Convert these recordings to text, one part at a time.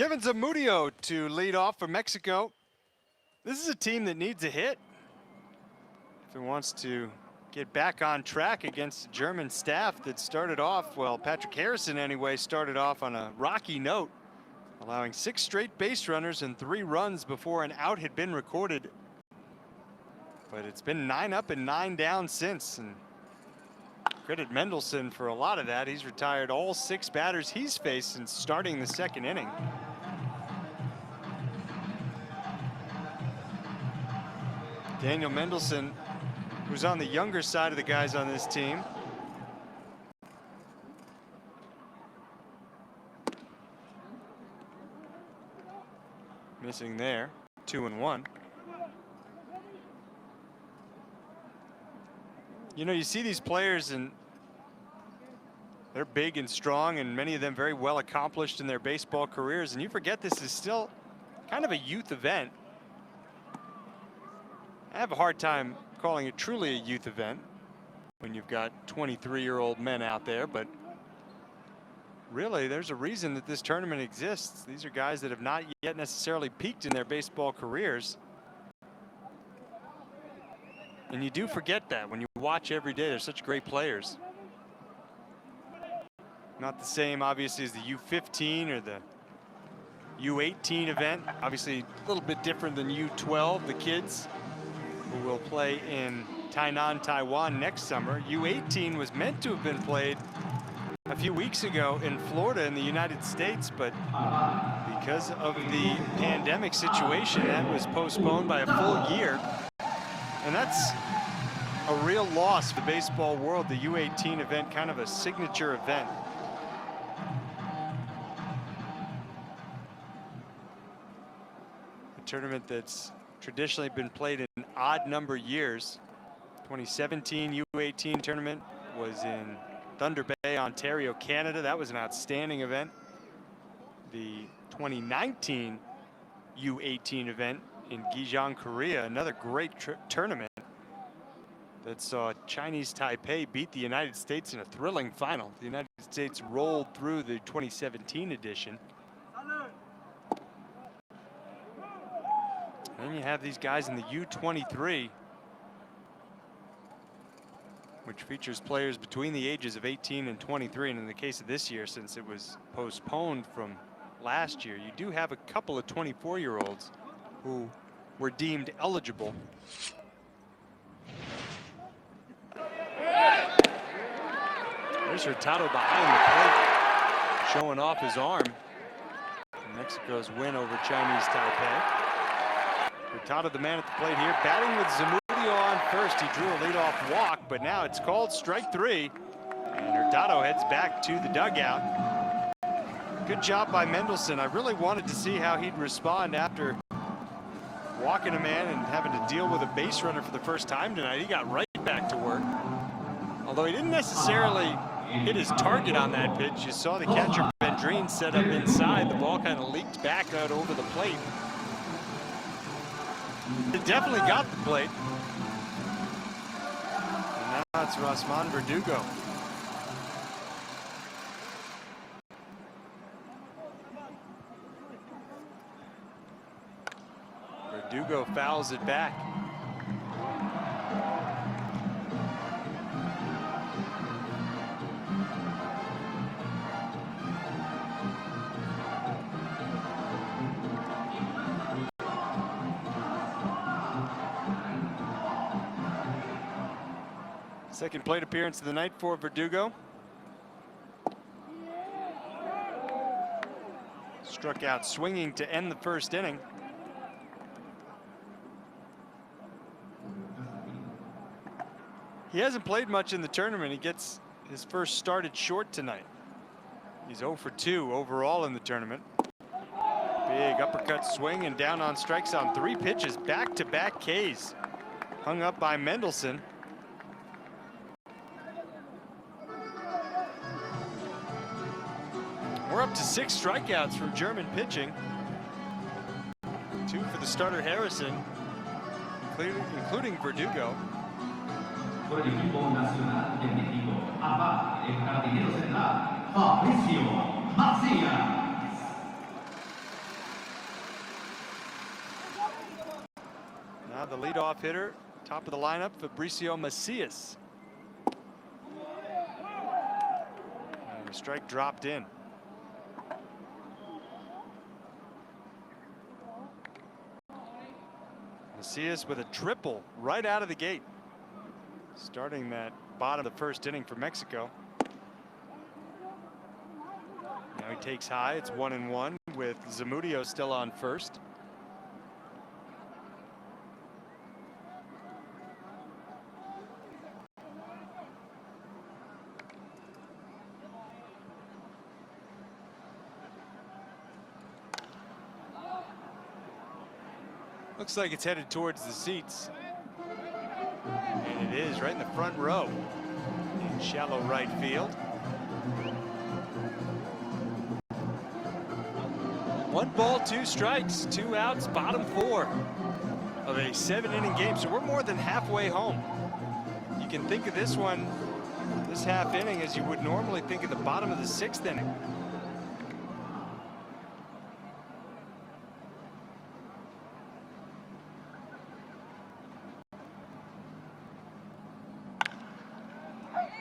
Kevin Zamudio to lead off for Mexico. This is a team that needs a hit if it wants to get back on track against the German staff that started off, well, Patrick Harrison anyway, started off on a rocky note, allowing 6 straight base runners and 3 runs before an out had been recorded. But it's been 9 up and 9 down since, and credit Mendelssohn for a lot of that. He's retired all 6 batters he's faced since starting the 2nd inning. Daniel Mendelssohn, who's on the younger side of the guys on this team. Missing there, 2-1. You know, you see these players and they're big and strong, and many of them very well accomplished in their baseball careers, and you forget this is still kind of a youth event. I have a hard time calling it truly a youth event when you've got 23-year-old men out there, but really there's a reason that this tournament exists. These are guys that have not yet necessarily peaked in their baseball careers. And you do forget that when you watch every day. They're such great players. Not the same, obviously, as the U15 or the U18 event. Obviously, a little bit different than U12, the kids who will play in Tainan, Taiwan next summer. U18 was meant to have been played a few weeks ago in Florida in the United States, but because of the pandemic situation, that was postponed by a full year. And that's a real loss for the baseball world, the U18 event, kind of a signature event. A tournament that's traditionally been played in odd number years. 2017 U18 tournament was in Thunder Bay, Ontario, Canada. That was an outstanding event. The 2019 U18 event in Gijon, Korea, another great tournament that saw Chinese Taipei beat the United States in a thrilling final. The United States rolled through the 2017 edition. And then you have these guys in the U23, which features players between the ages of 18 and 23. And in the case of this year, since it was postponed from last year, you do have a couple of 24-year-olds who were deemed eligible. There's Hurtado behind the plate, showing off his arm. Mexico's win over Chinese Taipei. Hurtado, the man at the plate here, batting with Zamudio on first. He drew a leadoff walk, but now it's called strike 3. And Hurtado heads back to the dugout. Good job by Mendelssohn. I really wanted to see how he'd respond after walking a man and having to deal with a base runner for the first time tonight. He got right back to work. Although he didn't necessarily hit his target on that pitch. You saw the catcher Vendrine set up inside. The ball kind of leaked back out over the plate. It definitely got the plate. And now it's Rosman Verdugo. Verdugo fouls it back. Second plate appearance of the night for Verdugo. Struck out swinging to end the first inning. He hasn't played much in the tournament. He gets his first start at short tonight. He's 0 for 2 overall in the tournament. Big uppercut swing and down on strikes on 3 pitches. Back-to-back Ks. Hung up by Mendelssohn. We're up to 6 strikeouts from German pitching. 2 for the starter Harrison, including Verdugo. Por el equipo nacional de México, APA, el jardinero central, Fabricio Macías. the leadoff hitter, top of the lineup, Fabricio Macias. And the strike dropped in. Macias with a triple right out of the gate, starting that bottom of the first inning for Mexico. Now he takes high. It's 1-1 with Zamudio still on first. Looks like it's headed towards the seats. And it is right in the front row in shallow right field. 1 ball, 2 strikes, 2 outs, bottom 4 of a 7-inning game. So we're more than halfway home. You can think of this one, this half inning, as you would normally think of the bottom of the 6th inning.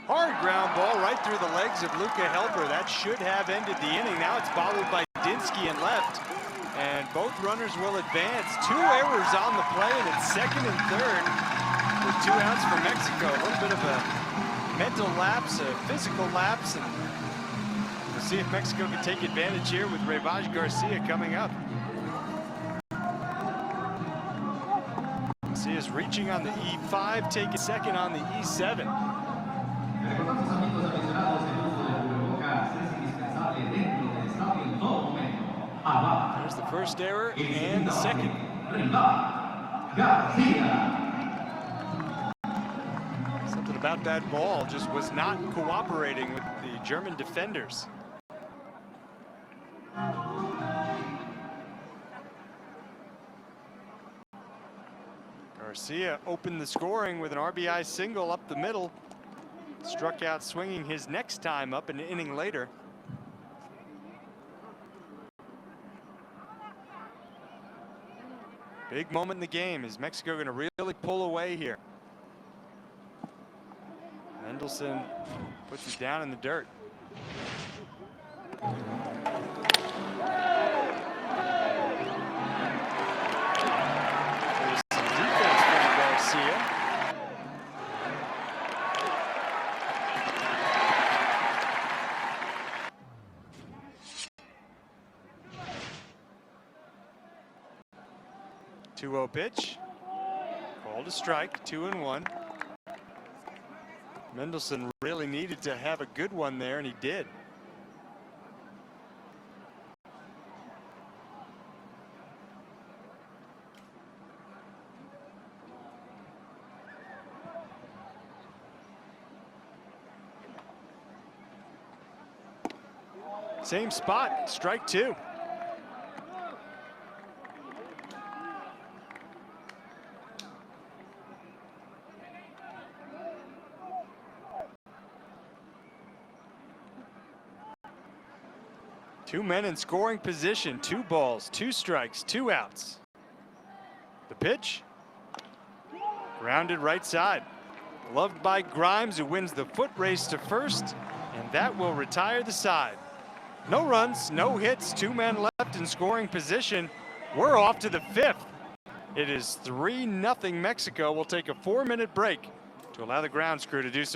Hard ground ball right through the legs of Luca Helper. That should have ended the inning. Now it's followed by Dinsky in left, and both runners will advance. 2 errors on the play, and it's 2nd and 3rd with 2 outs for Mexico. A little bit of a mental lapse, a physical lapse, and we'll see if Mexico can take advantage here with Reyvaj Garcia coming up. Garcia's reaching on the E5, taking 2nd on the E7. There's the first error and the second. Something about that ball just was not cooperating with the German defenders. Garcia opened the scoring with an RBI single up the middle. Struck out swinging his next time up an inning later. Big moment in the game. Is Mexico going to really pull away here? Mendelssohn puts it down in the dirt. There's some defense from Garcia. Two-0 pitch, called a strike, 2-1. Mendelssohn really needed to have a good one there, and he did. Same spot, strike 2. Two men in scoring position, 2 balls, 2 strikes, 2 outs. The pitch, grounded right side. Loved by Grimes, who wins the foot race to first, and that will retire the side. No runs, no hits, 2 men left in scoring position. We're off to the 5th. It is 3-0 Mexico. We'll take a 4-minute break to allow the grounds crew to do so.